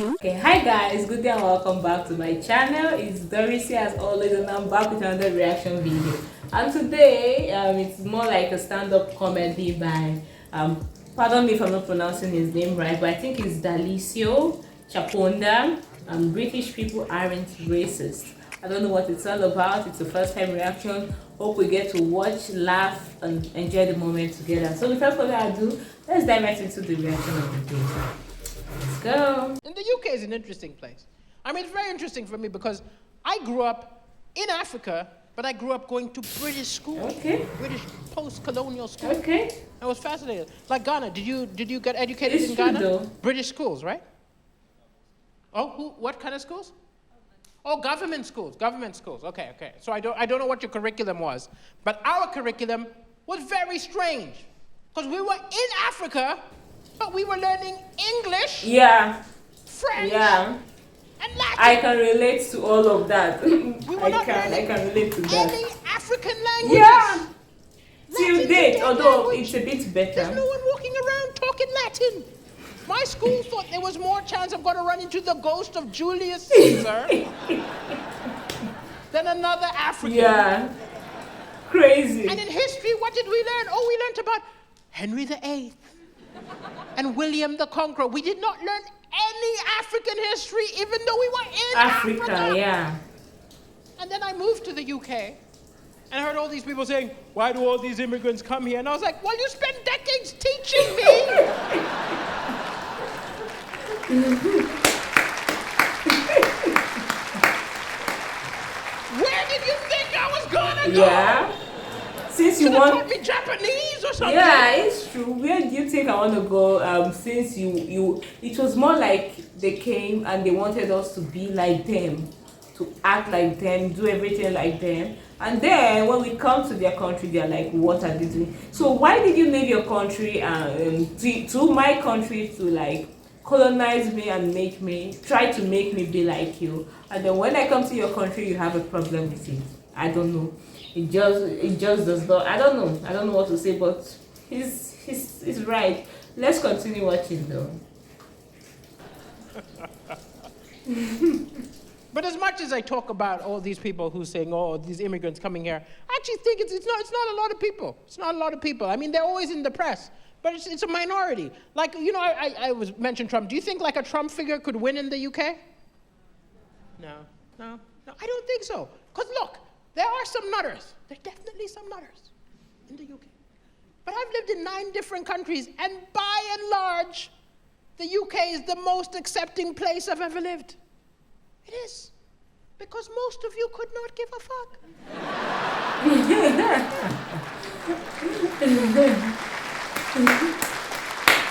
Okay, hi guys, good day and welcome back to my channel. It's Doris here as always, and I'm back with another reaction video. And today, it's more like a stand-up comedy by pardon me if I'm not pronouncing his name right, but I think it's Daliso Chaponda. British people aren't racist. I don't know what it's all about. It's a first time reaction. Hope we get to watch, laugh, and enjoy the moment together. So without further ado, let's dive right into the reaction of the day. Let's go. And the UK is an interesting place. I mean, it's very interesting for me because I grew up in Africa, but I grew up going to British school. Okay. British post-colonial school. Okay. I was fascinated. Like Ghana, did you get educated It's in true, Ghana? though. British schools, right? Oh, what kind of schools? Oh, government schools. Government schools. Okay, okay. So I don't know what your curriculum was, but our curriculum was very strange because we were in Africa, but we were learning English, Yeah. French, Yeah. and Latin. I can relate to all of that. I can relate to that. any African languages. Yeah. Till Latin's a date, dead although language. it's a bit There's better. no one walking around talking Latin. My school thought there was more chance of going to run into the ghost of Julius Caesar than another African. Yeah. Crazy. And in history, what did we learn? Oh, we learned about Henry VIII and William the Conqueror. We did not learn any African history, even though we were in Africa. Yeah. And then I moved to the UK and I heard all these people saying, why do all these immigrants come here? And I was like, well, you spent decades teaching me. Where did you think I was gonna go? Yeah. Since you want taught me Japanese or something. Yeah, it's true. Where do you think I want to go? Since you it was more like they came and they wanted us to be like them, to act like them, do everything like them. And then when we come to their country, they're like, what are they doing? So why did you leave your country to my country to like colonize me and try to make me be like you? And then when I come to your country, you have a problem with it. I don't know. It just does not. I don't know what to say, but he's right. Let's continue watching though. But as much as I talk about all these people who saying, oh, these immigrants coming here, I actually think it's not a lot of people. It's not a lot of people. I mean, they're always in the press, but it's a minority. Like, you know, I was mentioned Trump. Do you think like a Trump figure could win in the UK? No, I don't think so. Because look, there are some nutters. There's definitely some nutters in the UK. But I've lived in 9 different countries, and by and large, the UK is the most accepting place I've ever lived. It is. Because most of you could not give a fuck.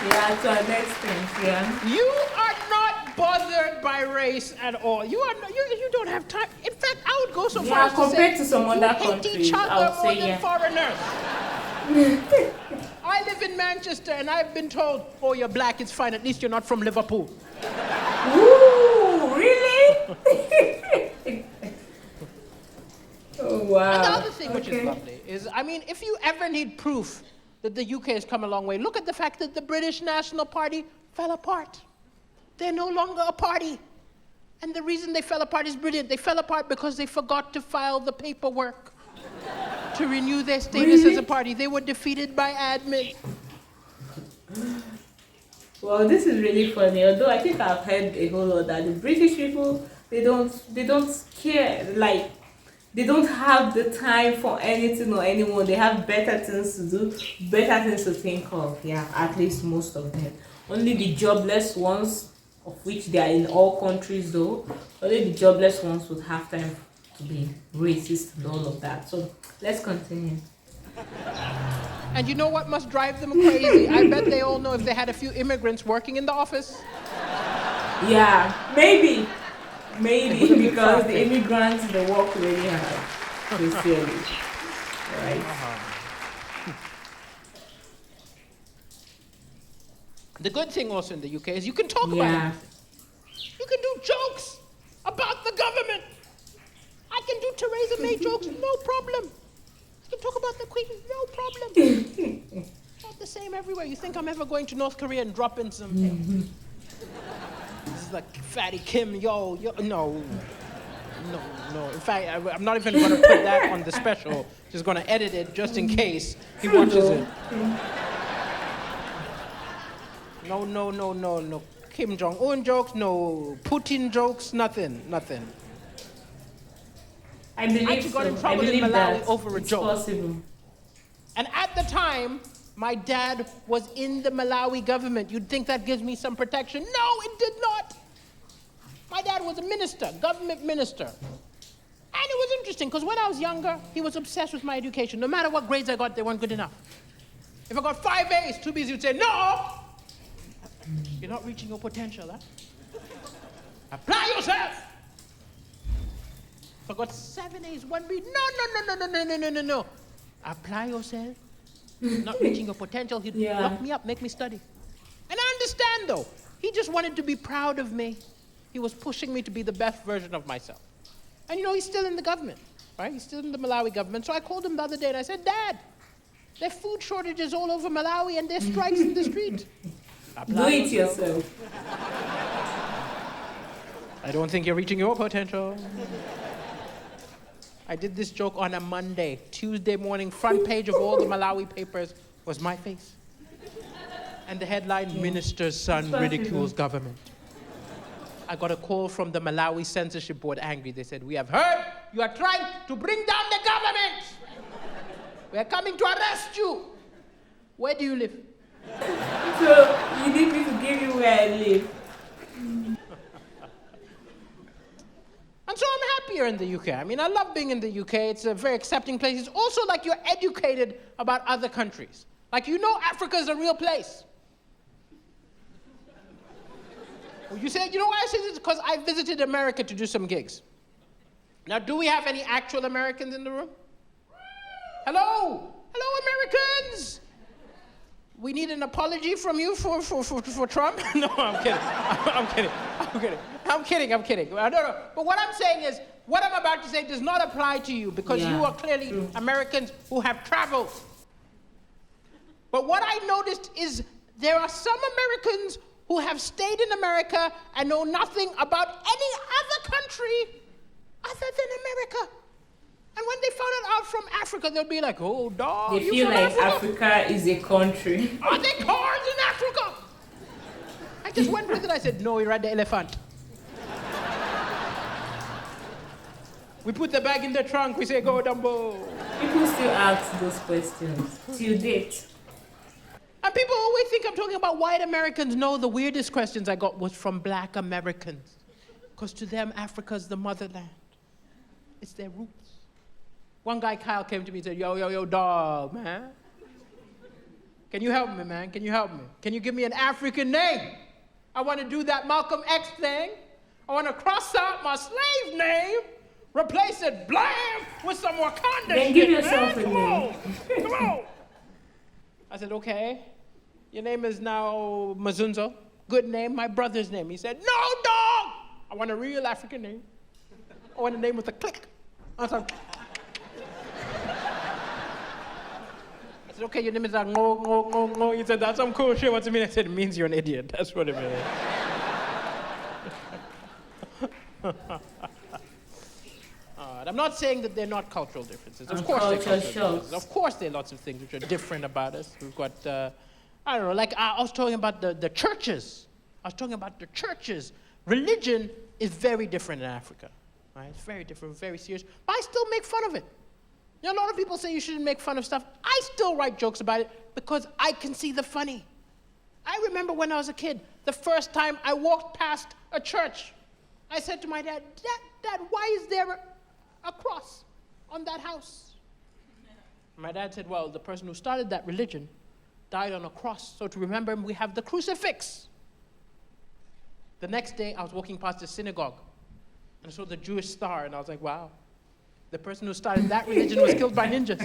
Yeah, to an extent, yeah. You are not bothered by race at all. You don't have time. In fact, I would go so far as to say, compared to some other hate countries, each other I would more say, than yeah. foreigners. I live in Manchester, and I've been told, oh, you're black, it's fine. At least you're not from Liverpool. Ooh, really? Oh, wow. And the other thing which is lovely is, I mean, if you ever need proof that the UK has come a long way, look at the fact that the British National Party fell apart. They're no longer a party. And the reason they fell apart is brilliant. They fell apart because they forgot to file the paperwork to renew their status as a party. They were defeated by admin. Well, this is really funny. Although I think I've heard a whole lot that the British people, they don't care. Like, they don't have the time for anything or anyone. They have better things to do, better things to think of. Yeah, at least most of them. Only the jobless ones, of which they are in all countries though, only the jobless ones would have time to be racist and all of that. So let's continue. And you know what must drive them crazy? I bet they all know if they had a few immigrants working in the office. Yeah, maybe because the immigrants, they work really hard, sincerely, right? The good thing also in the UK is you can talk about it. You can do jokes about the government. I can do Theresa May jokes, no problem. I can talk about the Queen, no problem. Not the same everywhere. You think I'm ever going to North Korea and drop in some? It's like Fatty Kim, yo, no. No. In fact, I'm not even going to put that on the special. Just going to edit it just in case he watches it. No. Kim Jong-un jokes, no Putin jokes, nothing. I believe actually got in so. I trouble in believe Malawi that over a it's joke. possible. And at the time, my dad was in the Malawi government. You'd think that gives me some protection. No, it did not. My dad was a minister, government minister. And it was interesting, because when I was younger, he was obsessed with my education. No matter what grades I got, they weren't good enough. If I got 5 A's, 2 B's, he'd say, no! You're not reaching your potential, huh? Apply yourself! If I got 7 A's, 1 B, no. Apply yourself. Not reaching your potential, he'd lock me up, make me study. And I understand, though. He just wanted to be proud of me. He was pushing me to be the best version of myself. And he's still in the government, right? He's still in the Malawi government. So I called him the other day and I said, Dad, there are food shortages all over Malawi and there's strikes in the street. Do it yourself. I don't think you're reaching your potential. I did this joke on a Monday. Tuesday morning, front page of all the Malawi papers was my face. And the headline, Minister's Son Ridicules Government. I got a call from the Malawi censorship board angry. They said, we have heard you are trying to bring down the government. We are coming to arrest you. Where do you live? So you need me to give you where I live. And so I'm happier in the UK. I mean, I love being in the UK. It's a very accepting place. It's also like you're educated about other countries. Like, Africa is a real place. Well, you know why I say this? Because I visited America to do some gigs. Now, do we have any actual Americans in the room? Hello, Americans! We need an apology from you for Trump? No, I'm kidding. No. But what I'm saying is, what I'm about to say does not apply to you because you are clearly Americans who have traveled. But what I noticed is there are some Americans who have stayed in America and know nothing about any other country other than America. And when they found out I'm from Africa, they'll be like, oh, dog, They feel like Africa is a country. Are there cars in Africa? I just went with it. I said, no, you're at the elephant. We put the bag in the trunk. We say, go, Dumbo. People still ask those questions till date. And people always think I'm talking about white Americans. No, the weirdest questions I got was from black Americans. Because to them, Africa's the motherland. It's their roots. One guy, Kyle, came to me and said, yo, dog, man. Can you help me, man? Can you help me? Can you give me an African name? I want to do that Malcolm X thing. I want to cross out my slave name, replace it, blam, with some Wakanda Then shit, give yourself man. a name. Come on. I said, okay. Your name is now Mazunzo. Good name, my brother's name. He said, no, dog. I want a real African name. I want a name with a click. I said, okay, your name is like, no. He said, that's some cool shit. What's it mean? I said, it means you're an idiot. That's what it means. I'm not saying that they're not cultural differences. Of course they're cultural differences. Of course there are lots of things which are different about us. We've got, I don't know, like I was talking about the churches. Religion is very different in Africa. Right? It's very different, very serious. But I still make fun of it. A lot of people say you shouldn't make fun of stuff. I still write jokes about it because I can see the funny. I remember when I was a kid, the first time I walked past a church, I said to my dad, Dad, why is there a cross on that house? My dad said, well, the person who started that religion died on a cross, so to remember him, we have the crucifix. The next day, I was walking past the synagogue, and I saw the Jewish star, and I was like, wow. The person who started that religion was killed by ninjas.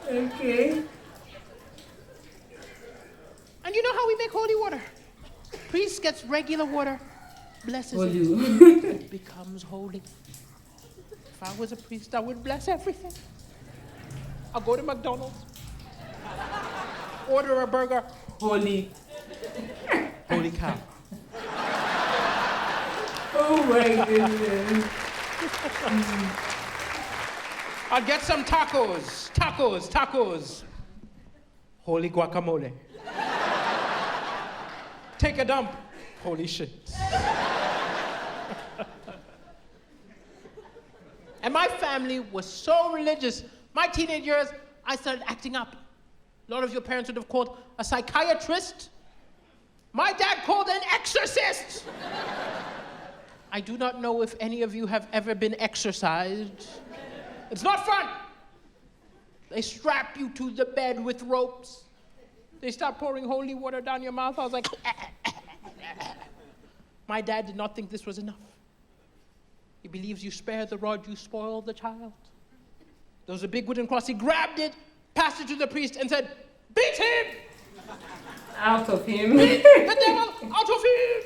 Okay. And you know how we make holy water? Priest gets regular water, blesses Holy. it, it becomes holy. If I was a priest, I would bless everything. I'll go to McDonald's. order a burger. Holy. Holy cow. Oh my goodness. I'll get some tacos. Tacos. Holy guacamole. Take a dump. Holy shit. And my family was so religious. My teenage years, I started acting up. A lot of your parents would have called a psychiatrist. My dad called an exorcist. I do not know if any of you have ever been exorcised. It's not fun. They strap you to the bed with ropes. They start pouring holy water down your mouth. I was like, my dad did not think this was enough. He believes you spare the rod, you spoil the child. There was a big wooden cross. He grabbed it, passed it to the priest, and said, beat him! Out of him. Beat the devil out of him!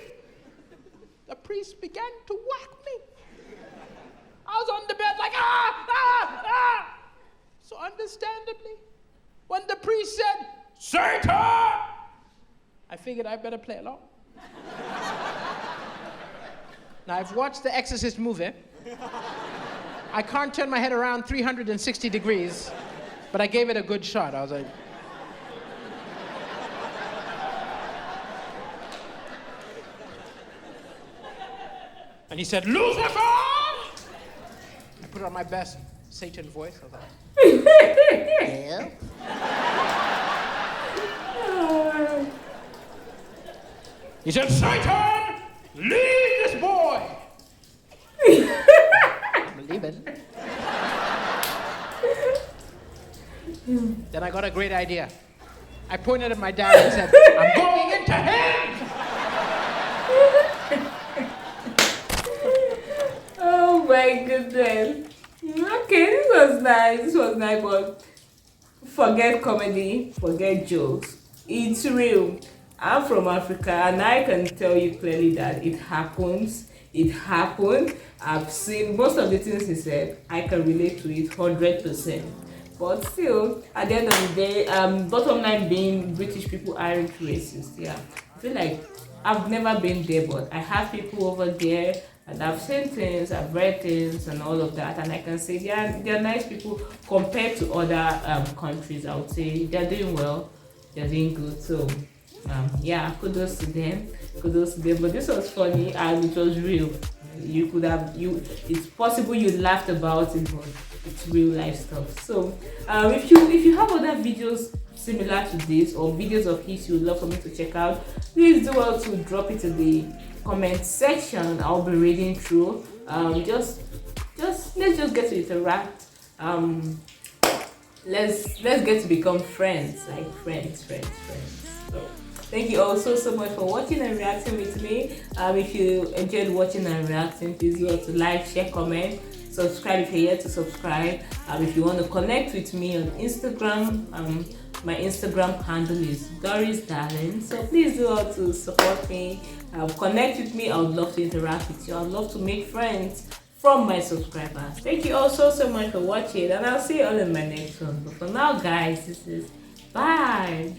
The priest began to whack me. I was on the bed like, ah! So understandably, when the priest said, Satan! I figured I better play along. Now, I've watched the Exorcist movie. I can't turn my head around 360 degrees, but I gave it a good shot. I was like... And he said, Lucifer! I put on my best Satan voice. I was like, yeah. He said, Satan, leave this boy! I'm leaving. Then I got a great idea. I pointed at my dad and said, I'm going into him! Oh my goodness. Okay, this was nice, but forget comedy, forget jokes. It's real. I'm from Africa, and I can tell you clearly that it happens. It happened. I've seen most of the things he said. I can relate to it 100%. But still, at the end of the day, bottom line being British people aren't racist. Yeah, I feel like I've never been there, but I have people over there, and I've seen things, I've read things, and all of that, and I can say they're nice people compared to other countries. I would say they're doing well, they're doing good. So yeah, kudos to them. But this was funny and it was real. It's possible you laughed about it, but it's real life stuff. So if you have other videos similar to this or videos of his you would love for me to check out, please do well to drop it in the comment section. I'll be reading through. Let's just get to interact. Let's get to become friends, like friends. So thank you all so much for watching and reacting with me. If you enjoyed watching and reacting, please do to like, share, comment, subscribe if you're yet to subscribe. If you want to connect with me on Instagram, my Instagram handle is Doris Darling. So please do all to support me, connect with me. I would love to interact with you. I would love to make friends from my subscribers. Thank you all so much for watching, and I'll see you all in my next one. But for now, guys, this is bye.